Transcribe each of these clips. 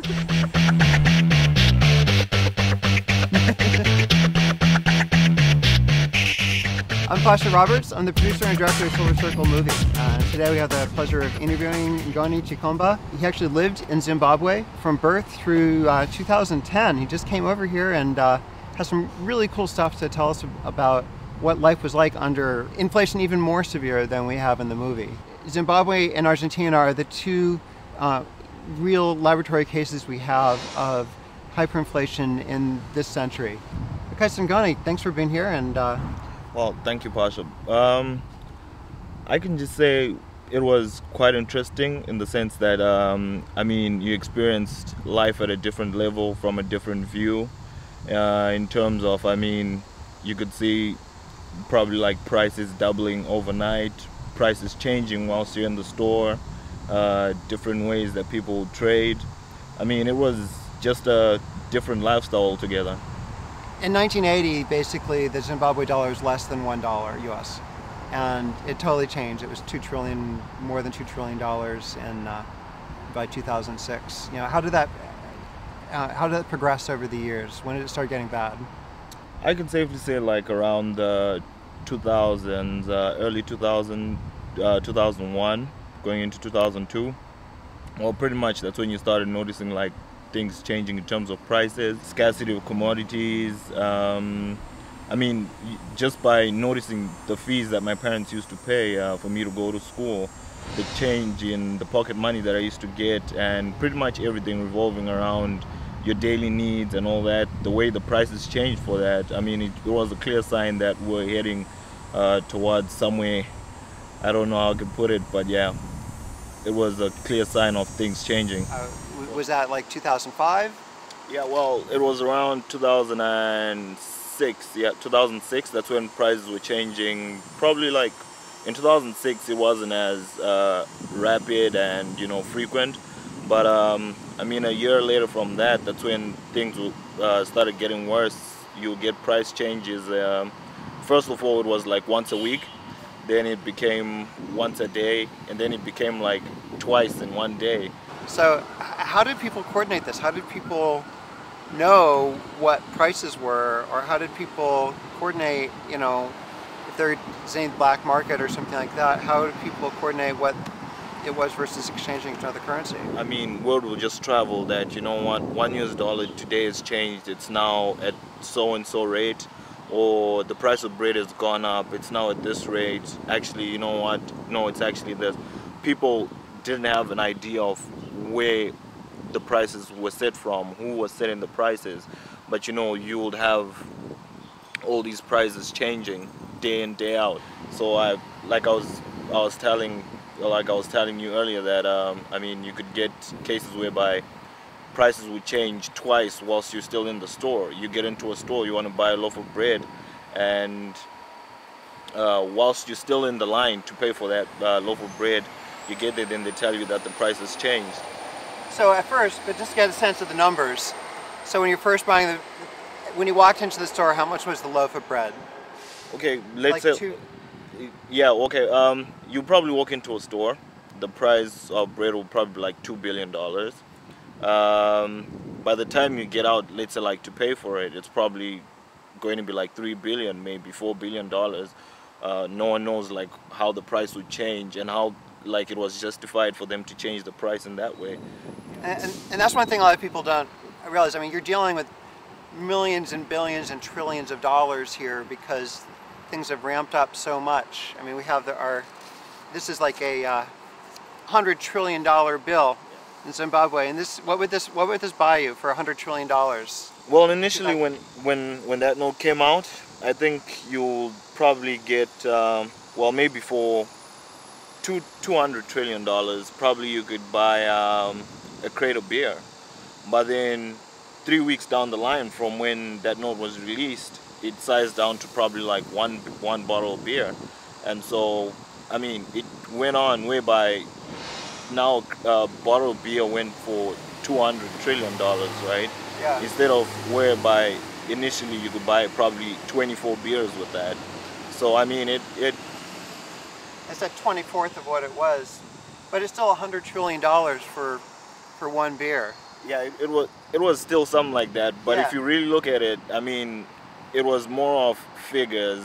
I'm Pasha Roberts. I'm the producer and director of Silver Circle movie. Today we have the pleasure of interviewing Ngoni Chikomba. He actually lived in Zimbabwe from birth through 2010. He just came over here and has some really cool stuff to tell us about what life was like under inflation even more severe than we have in the movie. Zimbabwe and Argentina are the two real laboratory cases we have of hyperinflation in this century. Okay, so Ngoni, thanks for being here. And well, thank you, Pasha. I can just say it was quite interesting in the sense that, I mean, you experienced life at a different level from a different view. In terms of, I mean, you could see probably like prices doubling overnight, prices changing whilst you're in the store, different ways that people trade. I mean, it was just a different lifestyle altogether. In 1980, basically, the Zimbabwe dollar was less than $1 US, and it totally changed. It was more than $2 trillion by 2006. You know, how did that progress over the years? When did it start getting bad? I can safely say like around the 2000s, early 2001, going into 2002. Well, pretty much that's when you started noticing like things changing in terms of prices, scarcity of commodities. I mean, just by noticing the fees that my parents used to pay for me to go to school, the change in the pocket money that I used to get, and pretty much everything revolving around your daily needs and all that, the way the prices changed for that, I mean, it was a clear sign that we're heading towards somewhere, I don't know how I could put it, but yeah, it was a clear sign of things changing. Was that like 2005? Yeah, well, it was around 2006. Yeah, 2006. That's when prices were changing. Probably like in 2006, it wasn't as rapid and frequent. But I mean, a year later from that, that's when things started getting worse. You get price changes. First of all, it was like once a week. Then it became once a day, and then it became like twice in one day. So how did people coordinate this? How did people know what prices were, or how did people coordinate, if they're saying black market or something like that, how did people coordinate what it was versus exchanging to another currency? I mean, word will just travel that, what, $1 today has changed, it's now at so-and-so rate, or the price of bread has gone up, it's now at this rate. Actually, you know what, no, it's actually this. People didn't have an idea of where the prices were set from, who was setting the prices, but you would have all these prices changing day in, day out. So I was telling you earlier that I mean, you could get cases whereby prices would change twice whilst you're still in the store. You get into a store, you want to buy a loaf of bread, and whilst you're still in the line to pay for that loaf of bread, you get there, then they tell you that the price has changed. So at first, but just to get a sense of the numbers, so when you're first buying when you walked into the store, how much was the loaf of bread? Okay, let's say, yeah, okay, you probably walk into a store, the price of bread will probably be like $2 billion. By the time you get out, let's say like to pay for it, it's probably going to be like $3 billion, maybe $4 billion. No one knows like how the price would change and how like it was justified for them to change the price in that way. And that's one thing a lot of people don't realize. I mean, you're dealing with millions and billions and trillions of dollars here because things have ramped up so much. I mean, we have this is like a $100 trillion bill in Zimbabwe, and what would this buy you for $100 trillion? Well, initially when that note came out, I think you'll probably get well, maybe for $200 trillion, probably you could buy a crate of beer. But then 3 weeks down the line from when that note was released, it sized down to probably like one bottle of beer. And so, I mean, it went on whereby now a bottle of beer went for $200 trillion, right? Yeah. Instead of whereby initially you could buy probably 24 beers with that. So, I mean, it's a 24th of what it was, but it's still $100 trillion for one beer. Yeah, it was still something like that. But Yeah. if you really look at it, I mean, it was more of figures.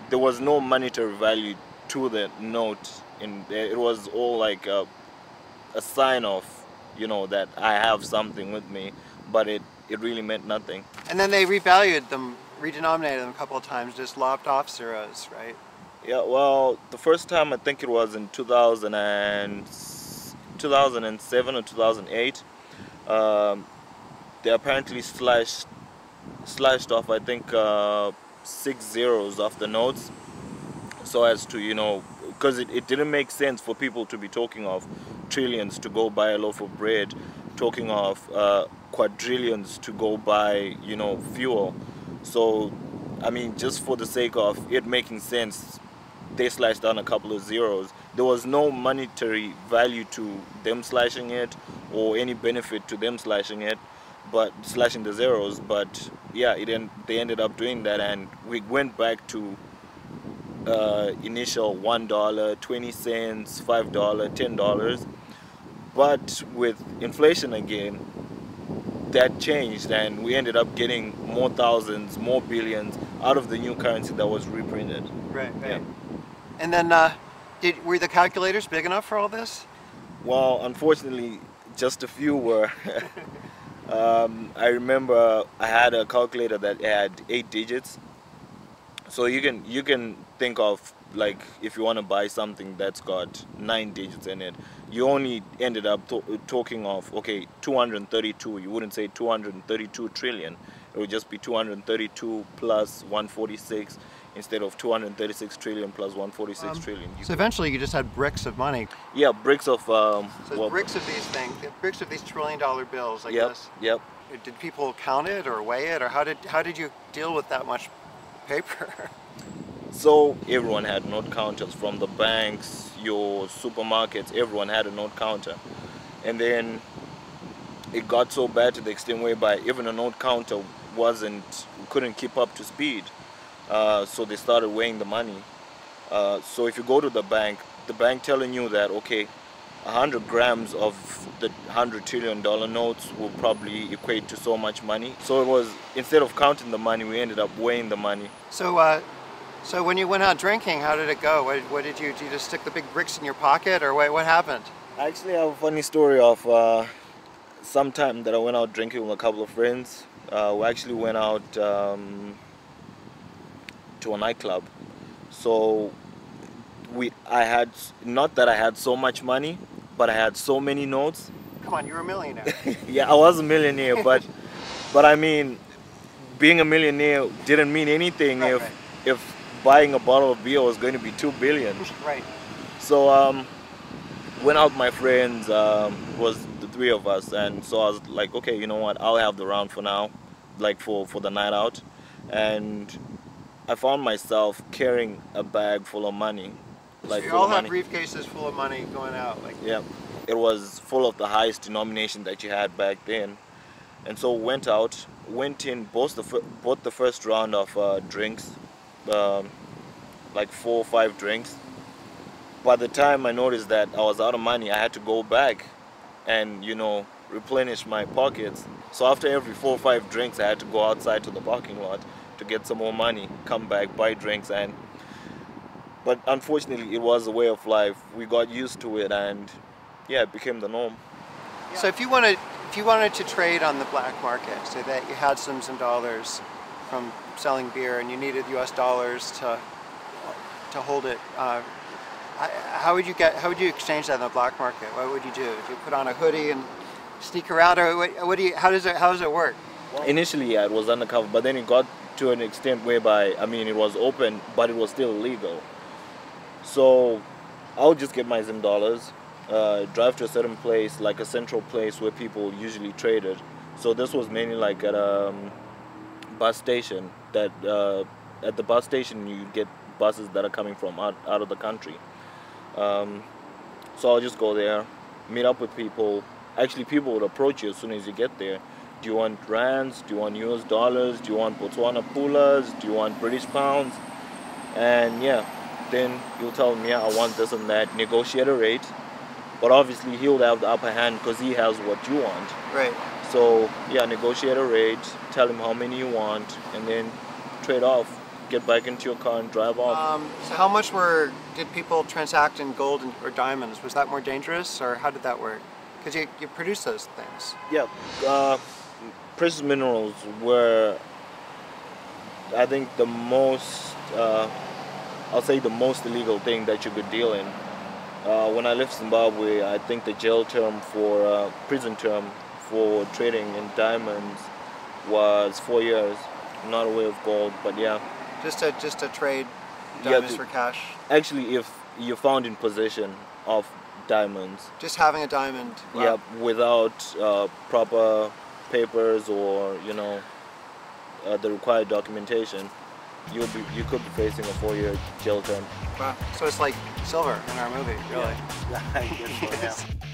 There was no monetary value to the note. It was all like a sign of, that I have something with me. But it really meant nothing. And then they revalued them, redenominated them a couple of times, just lopped off zeros, right? Yeah, well, the first time I think it was in 2007 or 2008. Um, they apparently slashed off, I think, 6 zeros off the notes, so as to, because it didn't make sense for people to be talking of trillions to go buy a loaf of bread, talking of quadrillions to go buy, fuel. So, I mean, just for the sake of it making sense, they slashed down a couple of zeros. There was no monetary value to them slashing it or any benefit to them slashing it, but slashing the zeros. But yeah, they ended up doing that, and we went back to initial $1, 20 cents, $5, $10. But with inflation again, that changed, and we ended up getting more thousands, more billions out of the new currency that was reprinted. Right, right. Yeah. And then, were the calculators big enough for all this? Well, unfortunately, just a few were. I remember I had a calculator that had 8 digits. So you can think of, like, if you want to buy something that's got 9 digits in it, you only ended up talking of, okay, 232. You wouldn't say 232 trillion. It would just be 232 plus 146 instead of 236 trillion plus 146 trillion. So eventually you just had bricks of money. Yeah, bricks of So bricks of these things, bricks of these $trillion bills like this. Yep. Did people count it or weigh it, or how did you deal with that much paper? So everyone had note counters, from the banks, your supermarkets, everyone had a note counter. And then it got so bad to the extent whereby even a note counter couldn't keep up to speed. So they started weighing the money. So if you go to the bank telling you that, okay, 100 grams of the $100 trillion notes will probably equate to so much money. So it was, instead of counting the money, we ended up weighing the money. So when you went out drinking, how did it go? What did you just stick the big bricks in your pocket, or what happened? I actually have a funny story of some time that I went out drinking with a couple of friends. We actually went out to a nightclub. So I had, not that I had so much money, but I had so many notes. Come on, you're a millionaire. Yeah, I was a millionaire, but I mean, being a millionaire didn't mean anything if buying a bottle of beer was going to be 2 billion. Right. So went out with my friends, was the 3 of us, and so I was like, okay, you know what, I'll have the round for now, like for the night out. And I found myself carrying a bag full of money. Like, so you all have briefcases full of money going out. Like. Yeah, it was full of the highest denomination that you had back then. And so went in, bought the first round of drinks, like 4 or 5 drinks. By the time I noticed that I was out of money, I had to go back and, replenish my pockets. So after every 4 or 5 drinks, I had to go outside to the parking lot to get some more money, come back, buy drinks. But unfortunately, it was a way of life. We got used to it, and yeah, it became the norm. So if you wanted to trade on the black market, say that you had some dollars from selling beer and you needed US dollars to hold it, how would you exchange that in the black market? What would you do? Do you put on a hoodie and sneak around, or how does it work? Initially, yeah, it was undercover, but then it got to an extent whereby, I mean, it was open, but it was still illegal. So I would just get my Zim dollars, drive to a certain place, like a central place where people usually traded. So this was mainly like at a bus station. At the bus station you get buses that are coming from out of the country. So I'll just go there, meet up with people. Actually, people would approach you as soon as you get there. Do you want rands? Do you want US dollars? Do you want Botswana pulas? Do you want British pounds? And yeah, then you'll tell him, yeah, I want this and that, negotiate a rate. But obviously he'll have the upper hand because he has what you want. Right. So yeah, negotiate a rate, tell him how many you want, and then trade off. Get back into your car and drive off. So how much did people transact in gold or diamonds? Was that more dangerous, or how did that work? Because you produce those things. Yeah, precious minerals were, I think, the most, I'll say the most illegal thing that you could deal in. When I left Zimbabwe, I think the jail term for, prison term for trading in diamonds was 4 years. I'm not aware of gold, but yeah. Just to trade diamonds for cash? Actually, if you're found in possession of diamonds. Just having a diamond? Wow. Yeah, without proper papers or, you know, the required documentation, you could be facing a 4-year jail term. Wow. So it's like silver in our movie, really. Yeah. I guess so, yeah.